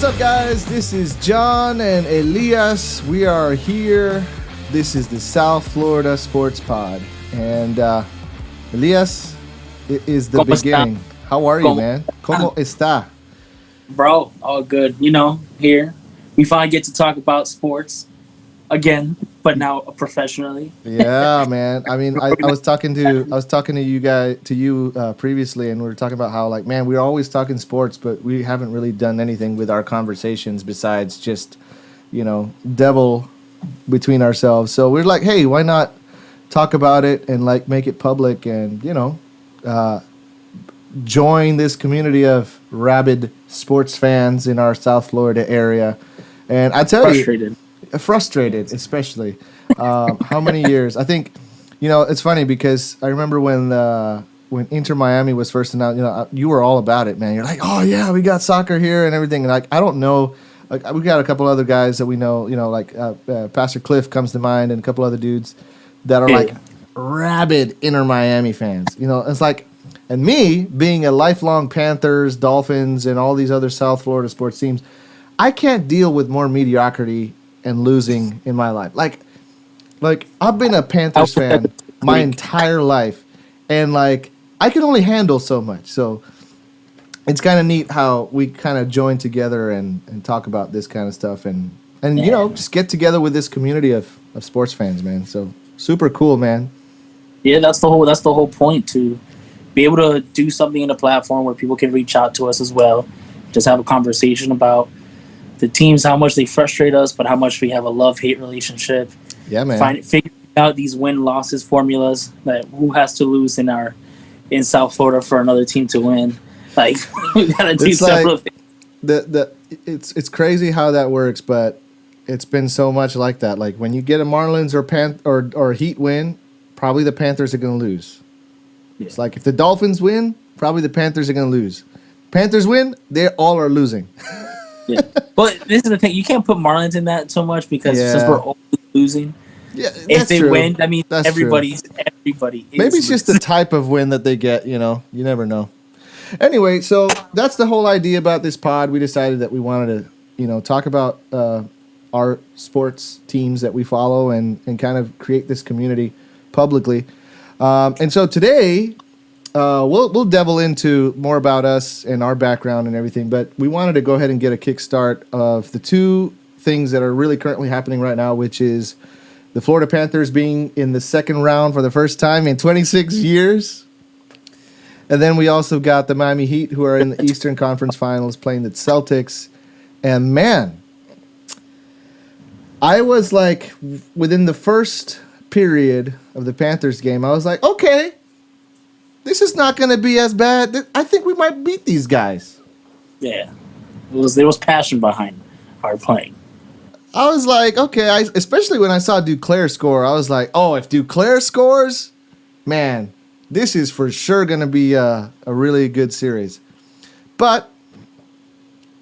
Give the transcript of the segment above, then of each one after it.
up, guys? This is John and Elias. We are here. This is the South Florida Sports Pod. And Elias, it is the beginning. How are you, man? ¿Cómo está? Bro, all good. Here. We finally get to talk about sports again, but now professionally. Yeah, man. I mean, I was talking to you guys, previously, and we were talking about how, like, man, we're always talking sports, but we haven't really done anything with our conversations besides just, devil between ourselves. So we're like, hey, why not talk about it and like make it public and join this community of rabid sports fans in our South Florida area. And I tell you, frustrated, especially. How many years? I think, it's funny because I remember when Inter Miami was first announced, you were all about it, man. You're like, oh yeah, we got soccer here and everything. And like, I don't know, like we got a couple other guys that we know, like Pastor Cliff comes to mind and a couple other dudes that are like rabid Inter Miami fans. It's like, and me being a lifelong Panthers, Dolphins, and all these other South Florida sports teams, I can't deal with more mediocrity and losing in my life. Like I've been a Panthers fan my entire life, and like I can only handle so much. So it's kind of neat how we kind of join together and talk about this kind of stuff and just get together with this community of sports fans, man. So super cool, man. Yeah, that's the whole point, to be able to do something in a platform where people can reach out to us as well, just have a conversation about the teams, how much they frustrate us, but how much we have a love-hate relationship. Yeah, man. Figuring out these win-losses formulas, that who has to lose in South Florida for another team to win. Like, we gotta do several things. It's crazy how that works, but it's been so much like that. Like when you get a Marlins or Heat win, probably the Panthers are gonna lose. Yeah. It's like if the Dolphins win, probably the Panthers are gonna lose. Panthers win, they all are losing. Yeah. But this is the thing, you can't put Marlins in that so much because since we're always losing. Yeah, if they win, I mean, that's everybody is. Maybe it's just the type of win that they get. You never know. Anyway, so that's the whole idea about this pod. We decided that we wanted to, talk about our sports teams that we follow and kind of create this community publicly. And so today, we'll delve into more about us and our background and everything. But we wanted to go ahead and get a kickstart of the two things that are really currently happening right now, which is the Florida Panthers being in the second round for the first time in 26 years. And then we also got the Miami Heat, who are in the Eastern Conference Finals, playing the Celtics. And man, I was like, within the first period of the Panthers game, I was like, okay, this is not going to be as bad. I think we might beat these guys. Yeah. There was passion behind our playing. I was like, okay, especially when I saw Duclair score, I was like, oh, if Duclair scores, man, this is for sure going to be a really good series. But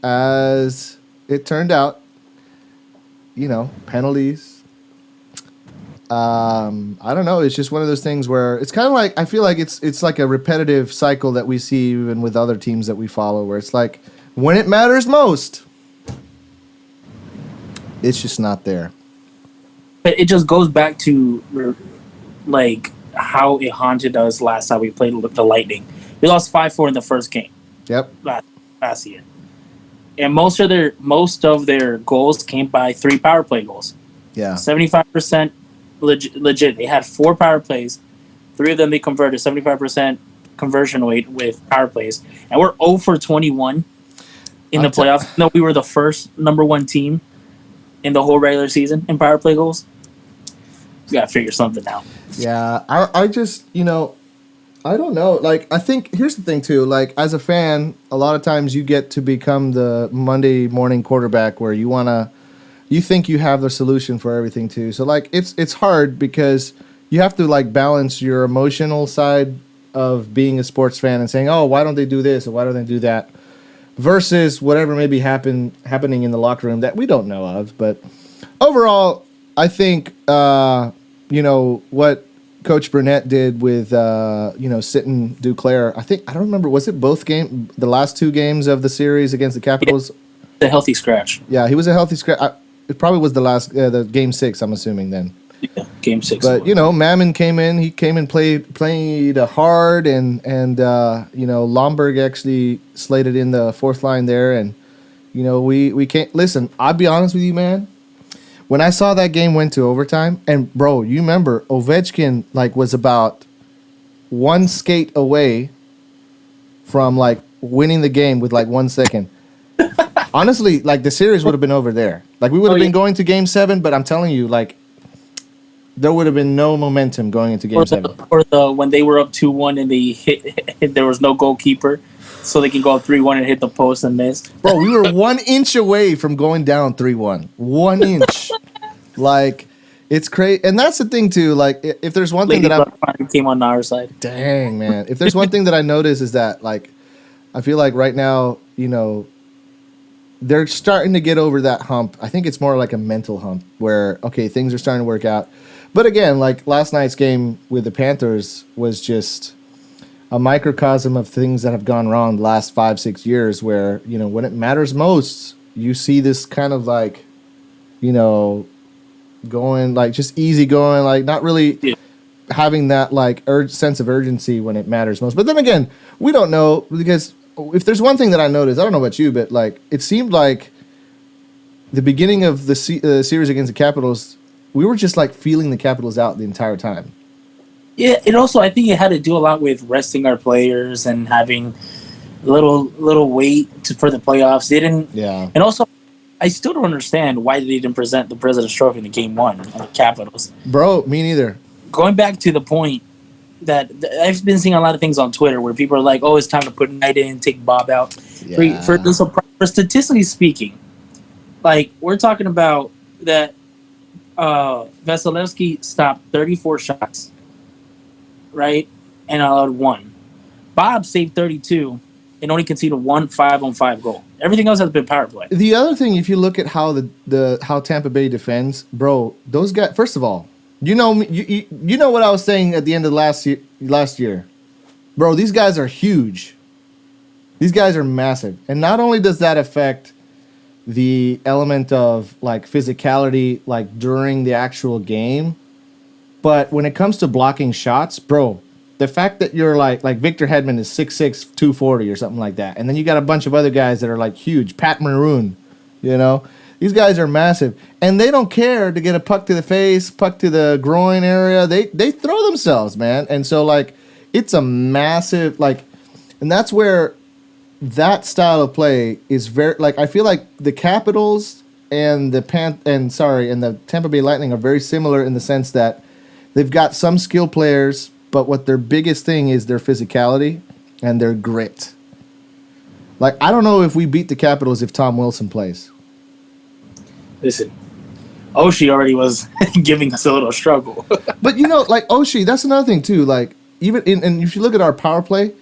as it turned out, penalties. I don't know. It's just one of those things where it's kind of like, I feel like it's like a repetitive cycle that we see even with other teams that we follow, where it's like when it matters most, it's just not there. But it just goes back to like how it haunted us last time we played the Lightning. We lost 5-4 in the first game. Yep. Last year. And most of their goals came by 3 power play goals. Yeah. 75% legit. They had 4 power plays. 3 of them they converted, 75% conversion rate with power plays. And we're 0 for 21 in the playoffs. No, we were the first number 1 team in the whole regular season in power play goals. You got to figure something out. Yeah, I just, I don't know. Like, I think, here's the thing, too. Like, as a fan, a lot of times you get to become the Monday morning quarterback where you think you have the solution for everything, too. So, like, it's hard because you have to, like, balance your emotional side of being a sports fan and saying, oh, why don't they do this or why don't they do that? Versus whatever may be happening in the locker room that we don't know of. But overall, I think, what Coach Burnett did with, sitting Duclair. I don't remember, was it the last 2 games of the series against the Capitals? The healthy scratch. Yeah, he was a healthy scratch. It probably was the game 6. I'm assuming then. Yeah, game 6. But Mammon came in. He came and played hard, and Lomberg actually slated in the fourth line there, and we can't listen. I'll be honest with you, man. When I saw that game went to overtime, and bro, you remember Ovechkin was about one skate away from winning the game with 1 second. Honestly, the series would have been over there. We would have been going to game 7, but I'm telling you, there would have been no momentum going into game 7. Or when they were up 2-1 and they hit there was no goalkeeper, so they can go up 3-1 and hit the post and miss. Bro, we were 1 inch away from going down 3-1. 1 inch. It's crazy. And that's the thing, too. If there's one thing that I came on our side. Dang, man. If there's one thing that I notice is that, I feel like right now, they're starting to get over that hump. I think it's more like a mental hump where, okay, things are starting to work out. But again, last night's game with the Panthers was just a microcosm of things that have gone wrong the last 5-6 years where, when it matters most, you see this kind of going just easy going, not really having that sense of urgency when it matters most. But then again, we don't know, because if there's one thing that I noticed, I don't know about you, but it seemed like the beginning of the series against the Capitals, we were just feeling the Capitals out the entire time. Yeah, I think it had to do a lot with resting our players and having a little weight for the playoffs. They didn't. Yeah. And also, I still don't understand why they didn't present the President's Trophy in the game 1 of the Capitals. Bro, me neither. Going back to the point that I've been seeing a lot of things on Twitter where people are like, "Oh, it's time to put Knight in, take Bob out." Yeah. For statistically speaking, we're talking about that. Vasilevsky stopped 34 shots, right, and allowed 1. Bob saved 32 and only conceded 1 5-on-5 goal. Everything else has been power play. The other thing, if you look at how how Tampa Bay defends, bro, those guys. First of all, you know what I was saying at the end of last year, bro. These guys are huge. These guys are massive, and not only does that affect the element of physicality during the actual game, but when it comes to blocking shots, bro, the fact that you're like Victor Hedman is 6'6", 240 or something like that, and then you got a bunch of other guys that are huge. Pat Maroon, these guys are massive, and they don't care to get a puck to the face, puck to the groin area. They throw themselves, man, and so it's a massive and that's where that style of play is very I feel like the Capitals and the Tampa Bay Lightning are very similar in the sense that they've got some skill players, but what their biggest thing is their physicality and their grit. I don't know if we beat the Capitals if Tom Wilson plays. Listen, Oshie already was giving us a little struggle. But Oshie, that's another thing too. Even and if you look at our power play,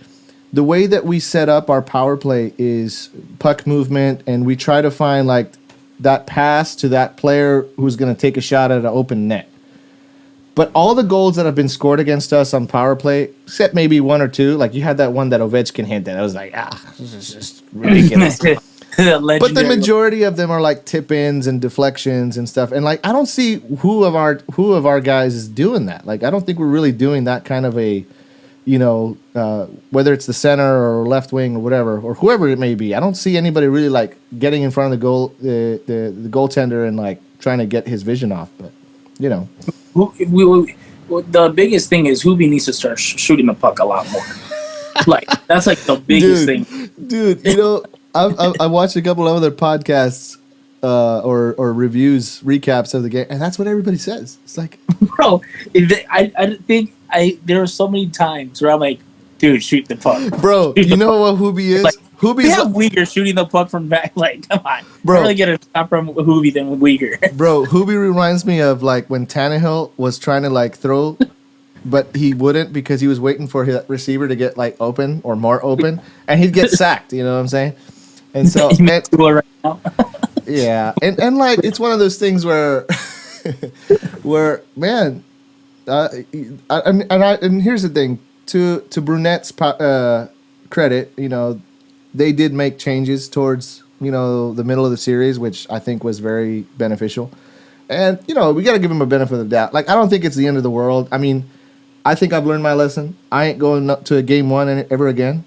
the way that we set up our power play is puck movement, and we try to find that pass to that player who's going to take a shot at an open net. But all the goals that have been scored against us on power play, except maybe 1 or 2, you had that one that Ovechkin hit that I was this is just ridiculous. But the majority of them are tip-ins and deflections and stuff. And I don't see who of our guys is doing that. I don't think we're really doing that kind of a, whether it's the center or left wing or whatever, or whoever it may be. I don't see anybody really getting in front of the goaltender and trying to get his vision off. But the biggest thing is Hubie needs to start shooting the puck a lot more. That's the biggest thing. Dude, I watched a couple of other podcasts or reviews, recaps of the game, and that's what everybody says. It's bro, I think there are so many times where I'm like, dude, shoot the puck. Bro, you know what Hubie is? Hubie's Uyghur shooting the puck from back. Come on. Bro. I'd rather get a shot from Hubie than Uyghur. Bro, Hubie reminds me of when Tannehill was trying to throw, but he wouldn't because he was waiting for his receiver to get open or more open, and he'd get sacked. You know what I'm saying? And so, right now. Yeah, and it's one of those things where, man, and here's the thing. To Brunette's credit, they did make changes towards the middle of the series, which I think was very beneficial. And, we got to give him a benefit of the doubt. Like, I don't think it's the end of the world. I mean, I think I've learned my lesson. I ain't going up to a game one ever again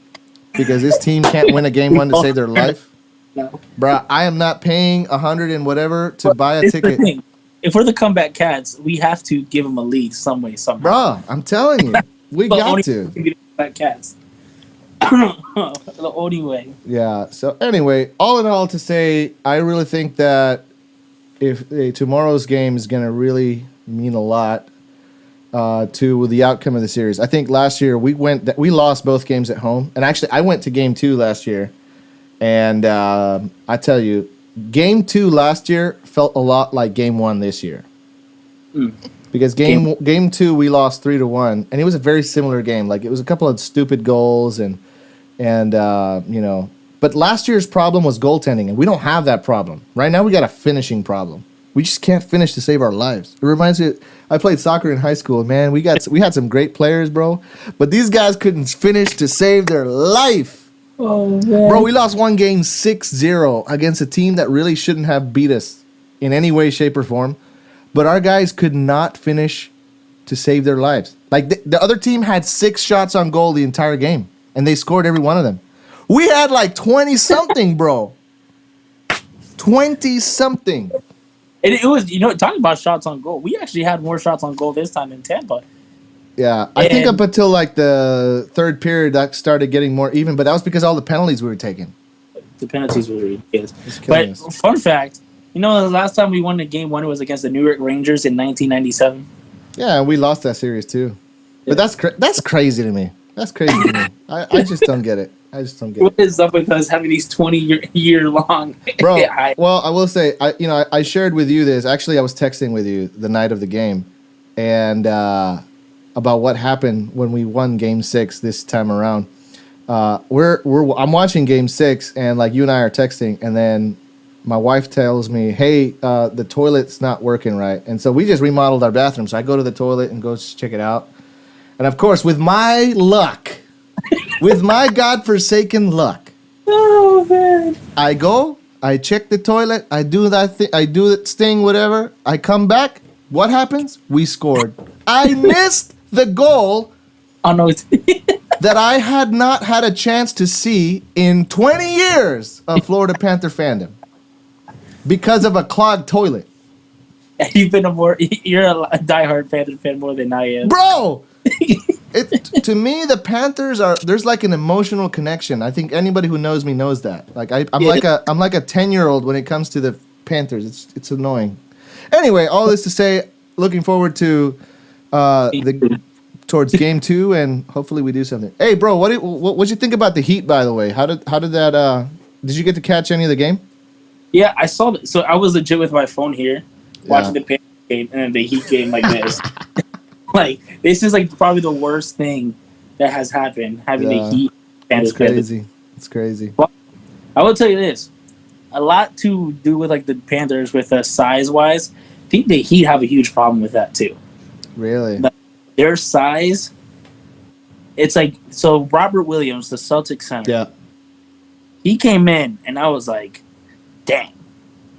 because this team can't win a game one to save their life. No. Bruh, I am not paying $100 and whatever to buy a ticket. If we're the comeback Cats, we have to give them a lead some way, somehow. Bruh, I'm telling you. We got to. Be the comeback Cats. The only way. Yeah. So anyway, all in all, to say, I really think that if tomorrow's game is going to really mean a lot to the outcome of the series. I think last year we lost both games at home, and actually I went to game 2 last year, and I tell you, game 2 last year felt a lot like game 1 this year. Because game 2 we lost 3-1, and it was a very similar game. Like, it was a couple of stupid goals and but last year's problem was goaltending, and we don't have that problem. Right now we got a finishing problem. We just can't finish to save our lives. It reminds me, I played soccer in high school, man. We had some great players, bro, but these guys couldn't finish to save their life. Oh, man. Bro, we lost one game 6-0 against a team that really shouldn't have beat us in any way, shape, or form. But our guys could not finish to save their lives. Like, the other team had 6 shots on goal the entire game, and they scored every one of them. We had like 20-something, bro. 20-something. It was, talking about shots on goal, we actually had more shots on goal this time in Tampa. Yeah, I think up until like the third period, that started getting more even, but that was because all the penalties we were taking. The penalties were ridiculous. But fun fact, the last time we won a game 1 was against the New York Rangers in 1997. Yeah, we lost that series too. But that's crazy to me. That's crazy to me. I just don't get it. What is up with us having these 20-year long? Bro, well, I will say, I shared with you this. Actually, I was texting with you the night of the game, and about what happened when we won Game 6 this time around. I'm watching Game 6, and like you and I are texting, and then my wife tells me, "Hey, the toilet's not working right," and so we just remodeled our bathroom. So I go to the toilet and go check it out, and of course, with my luck. With my godforsaken luck. Oh, man. I go, I check the toilet, I do that thing, I do that thing, whatever. I come back. What happens? We scored. I missed the goal that I had not had a chance to see in 20 years of Florida Panther fandom because of a clogged toilet. You're a diehard Panther fan more than I am. Bro! To me, the Panthers there's like an emotional connection. I think anybody who knows me knows that. Like I'm like a 10-year-old when it comes to the Panthers. It's annoying. Anyway, all this to say, looking forward to towards game 2, and hopefully we do something. Hey, bro, what'd you think about the Heat? By the way, how did that? Did you get to catch any of the game? Yeah, I saw it. So I was legit with my phone here, watching the Panthers game and then the Heat game like this. Like, this is like probably the worst thing that has happened, having the Heat. It's crazy. It's crazy. Well, I will tell you this. A lot to do with like the Panthers with size-wise. I think the Heat have a huge problem with that too. Really? Like, their size, it's like, so Robert Williams, the Celtics center. Yeah. He came in and I was like, dang.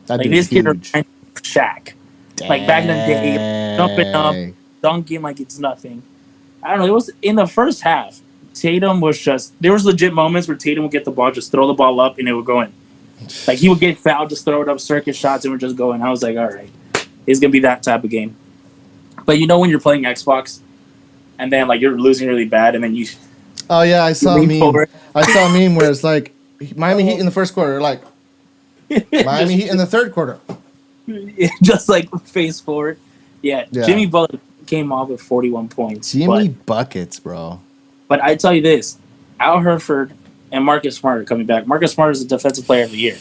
That like, this kid reminds me of Shaq. Dang. Like back in the day, jumping up, dunking like it's nothing. I don't know. It was in the first half. Tatum was just, there was legit moments where Tatum would get the ball, just throw the ball up, and it would go in. Like, he would get fouled, just throw it up, circuit shots, and we're just going. I was like, all right, it's gonna be that type of game. But when you're playing Xbox, and then like you're losing really bad, and then you. Oh yeah, I saw a meme. I saw a meme where it's like Miami Heat in the first quarter, like Miami Heat in the third quarter. Just like face forward. Yeah. Jimmy Butler came off with 41 points. Jimmy buckets, bro. But I tell you this, Al Horford and Marcus Smart are coming back. Marcus Smart is the defensive player of the year.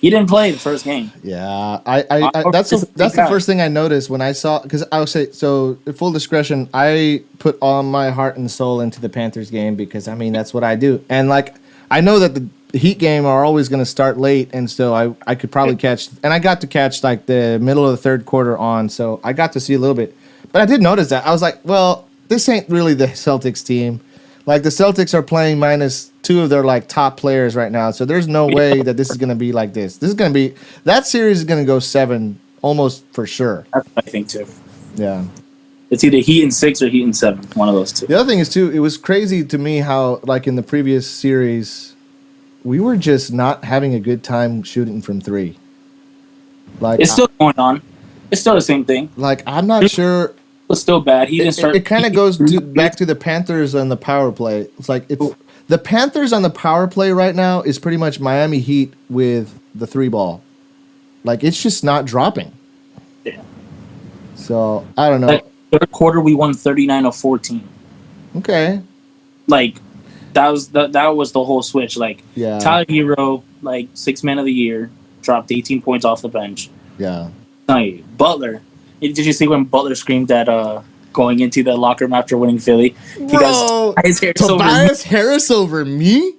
He didn't play the first game. Yeah, that's the first thing I noticed when I saw, because I would say, so full discretion, I put all my heart and soul into the Panthers game because I mean that's what I do, and like I know that the Heat game are always going to start late, and so I could probably catch, and I got to catch like the middle of the third quarter on, so I got to see a little bit, but I did notice that I was like, well, this ain't really the Celtics team. Like the Celtics are playing minus 2 of their like top players right now, so there's no way that this is going to be like this. This is going to be that series is going to go 7 almost for sure. That's what I think too. Yeah. It's either Heat in 6 or Heat in 7. One of those two. The other thing is too, it was crazy to me how like in the previous series, we were just not having a good time shooting from 3. Like it's still going on. It's still the same thing. Like I'm not sure. It's still bad. He didn't start. It kind of goes back to the Panthers on the power play. It's like the Panthers on the power play right now is pretty much Miami Heat with the 3 ball. Like it's just not dropping. Yeah. So I don't know. Like, third quarter, we won 39 of 14. Okay. Like that was the whole switch. Like Tyler Hero, like 6th man of the year, dropped 18 points off the bench. Yeah. Butler. Did you see when Butler screamed at going into the locker room after winning Philly? Bro, Tobias Harris over me?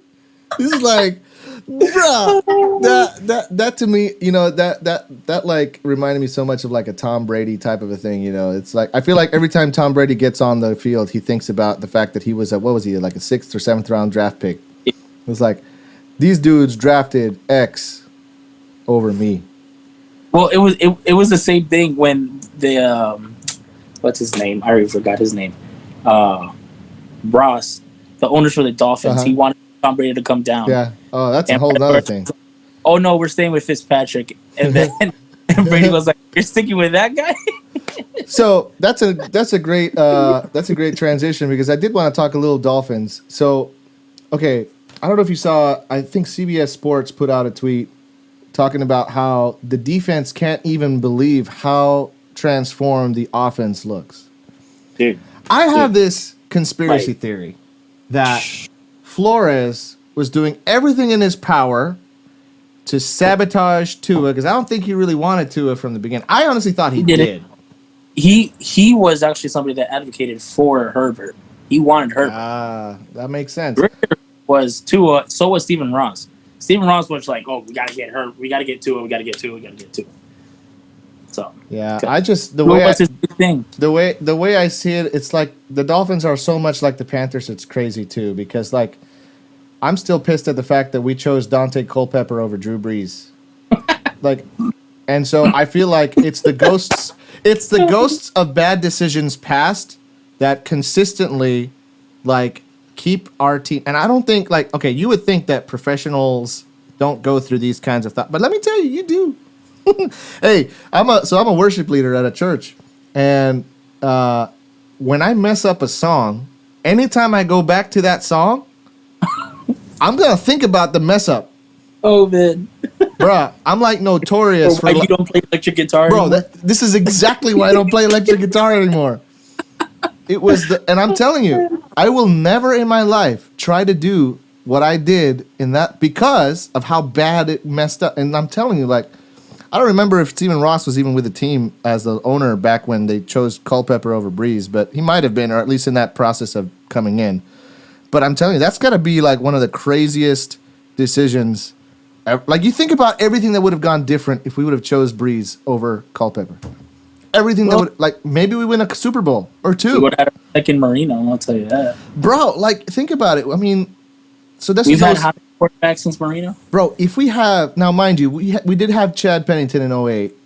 This is like, bro, that to me, you know, that like reminded me so much of like a Tom Brady type of a thing. You know, it's like I feel like every time Tom Brady gets on the field, he thinks about the fact that he was like a 6th or 7th round draft pick. It was like these dudes drafted X over me. Well, it was the same thing when the what's his name? I already forgot his name. Ross, the owners for the Dolphins, he wanted Tom Brady to come down. Yeah. Oh, that's a whole other thing. Oh no, we're staying with Fitzpatrick, and then and Brady was like, "You're sticking with that guy." So that's a great transition because I did want to talk a little Dolphins. So, okay, I don't know if you saw. I think CBS Sports put out a tweet talking about how the defense can't even believe how transformed the offense looks. Dude, I have this conspiracy theory that Flores was doing everything in his power to sabotage Tua because I don't think he really wanted Tua from the beginning. I honestly thought he did. He was actually somebody that advocated for Herbert. He wanted Herbert. That makes sense. Herbert was Tua, so was Stephen Ross. Stephen Ross was like, "Oh, we gotta get Herbert. We gotta get Tua. We gotta get Tua. We gotta get Tua." So yeah, I just the way I see it, it's like the Dolphins are so much like the Panthers. It's crazy too because like I'm still pissed at the fact that we chose Dante Culpepper over Drew Brees, like, and so I feel like it's the ghosts of bad decisions past that consistently like keep our team. And I don't think like okay, you would think that professionals don't go through these kinds of thoughts, but let me tell you, you do. Hey, I'm a worship leader at a church, and when I mess up a song, anytime I go back to that song, I'm gonna think about the mess up. Oh man, bruh, I'm like notorious for you don't play electric guitar. Bro, this is exactly why I don't play electric guitar anymore. It was and I'm telling you, I will never in my life try to do what I did in that because of how bad it messed up. And I'm telling you, like. I don't remember if Stephen Ross was even with the team as the owner back when they chose Culpepper over Breeze, but he might have been, or at least in that process of coming in. But I'm telling you, that's got to be like one of the craziest decisions. Like you think about everything that would have gone different if we would have chose Breeze over Culpepper. Everything that would, like maybe we win a Super Bowl or 2. We would have had a second Marino, I'll tell you that. Bro, like think about it. I mean, so that's we've had how many quarterbacks since Marino? Bro, if we have now, mind you, we did have Chad Pennington in 2008,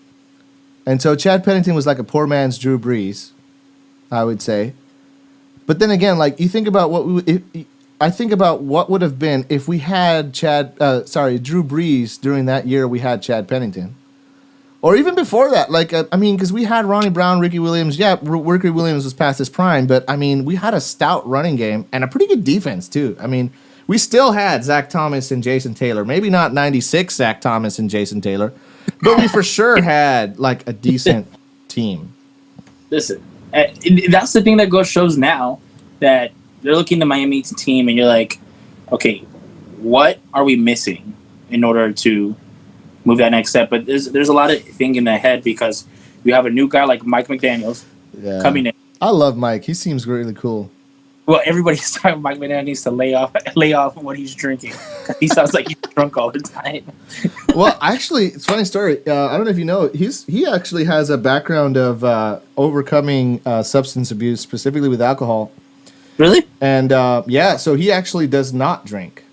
and so Chad Pennington was like a poor man's Drew Brees, I would say. But then again, like you think about I think about what would have been if we had Drew Brees during that year we had Chad Pennington, or even before that. Like I mean, because we had Ronnie Brown, Ricky Williams. Yeah, Ricky Williams was past his prime, but I mean, we had a stout running game and a pretty good defense too. I mean. We still had Zach Thomas and Jason Taylor. Maybe not 96 Zach Thomas and Jason Taylor, but we for sure had like a decent team. Listen, that's the thing that shows now that they're looking at the Miami team and you're like, okay, what are we missing in order to move that next step? But there's a lot of thing in the head because you have a new guy like Mike McDaniels coming in. I love Mike. He seems really cool. Well, everybody's talking Mike McDaniel needs to lay off what he's drinking. He sounds like he's drunk all the time. Well, actually, it's a funny story. I don't know if you know, he actually has a background of overcoming substance abuse, specifically with alcohol. Really? And so he actually does not drink,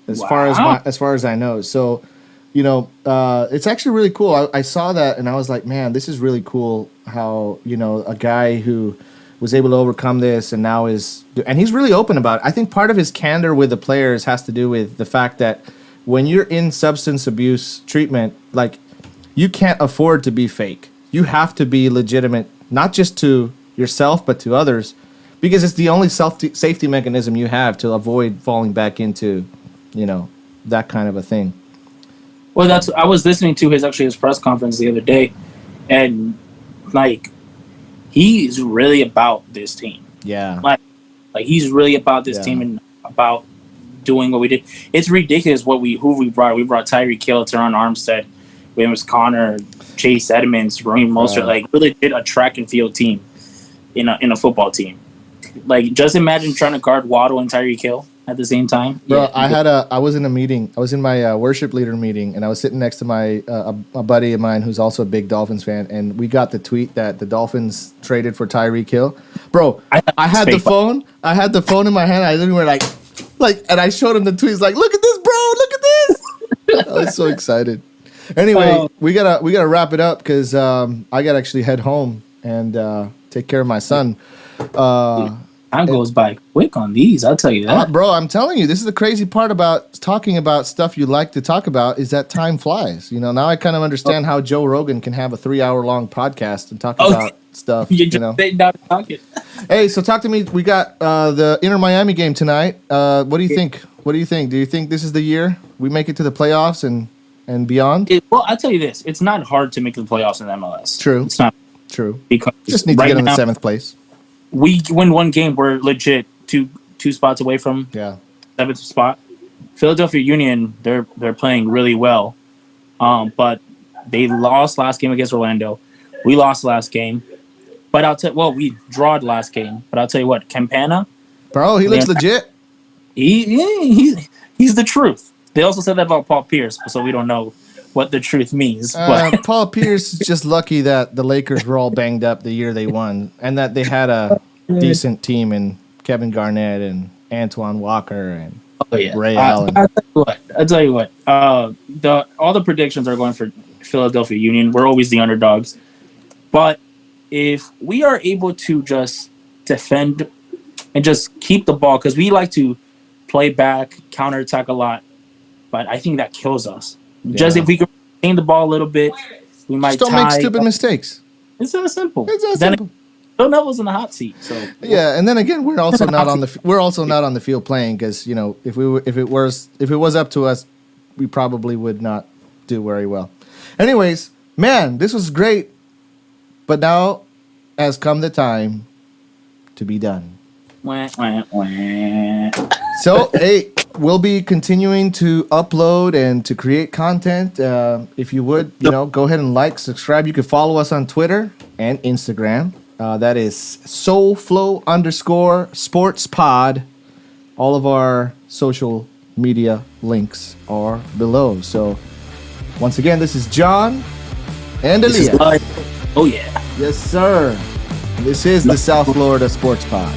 as far as I know. So, it's actually really cool. I saw that and I was like, man, this is really cool. How a guy who was able to overcome this and now and he's really open about it. I think part of his candor with the players has to do with the fact that when you're in substance abuse treatment, like, you can't afford to be fake. You have to be legitimate, not just to yourself, but to others, because it's the only safety mechanism you have to avoid falling back into, that kind of a thing. Well, I was listening to his press conference the other day, and like, he's really about this team. Yeah. Like he's really about this team and about doing what we did. It's ridiculous who we brought. We brought Tyreek Hill, Teron Armstead, Williams Connor, Chase Edmonds, Raheem Mostert. Like, really did a track and field team in a football team. Like, just imagine trying to guard Waddle and Tyreek Hill at the same time. Bro, I was in a meeting. I was in my worship leader meeting, and I was sitting next to my a buddy of mine who's also a big Dolphins fan, and we got the tweet that the Dolphins traded for Tyreek Hill. Bro, I had the phone. I had the phone in my hand. I didn't were like, and I showed him the tweets. Like, look at this, bro. Look at this. I was so excited. Anyway, we gotta wrap it up because I gotta actually head home and take care of my son. Time goes by quick on these, I'll tell you that. Bro, I'm telling you, this is the crazy part about talking about stuff you like to talk about is that time flies. Now I kind of understand how Joe Rogan can have a 3-hour-long podcast and talk about stuff. You're just sitting down talking. Hey, so talk to me. We got the Inter Miami game tonight. What do you think? What do you think? Do you think this is the year we make it to the playoffs and beyond? Well, I'll tell you this. It's not hard to make the playoffs in MLS. True. It's not. True. Because just need to get in the 7th place. We win one game, we're legit two spots away from 7th spot. Philadelphia Union, they're playing really well, but they lost last game against Orlando. We lost last game, but we drawed last game. But I'll tell you what, Campana, bro, he looks legit. He's the truth. They also said that about Paul Pierce, so we don't know what the truth means. Paul Pierce is just lucky that the Lakers were all banged up the year they won, and that they had a decent team in Kevin Garnett and Antoine Walker and Ray Allen. I'll tell you what. All the predictions are going for Philadelphia Union. We're always the underdogs, but if we are able to just defend and just keep the ball, because we like to play back, counterattack a lot, but I think that kills us. Just if we can retain the ball a little bit, we might just don't make stupid mistakes. It's that simple. Simple. Phil Neville's in the hot seat, so and then again, we're also not on the field playing because if it was up to us, we probably would not do very well. Anyways, man, this was great, but now has come the time to be done. So, hey, we'll be continuing to upload and to create content. If you would, go ahead and subscribe. You can follow us on Twitter and Instagram. That is SoulFlow_sportspod. All of our social media links are below. So, once again, this is John and Aaliyah. Oh, yeah. Yes, sir. This is the South Florida Sports Pod.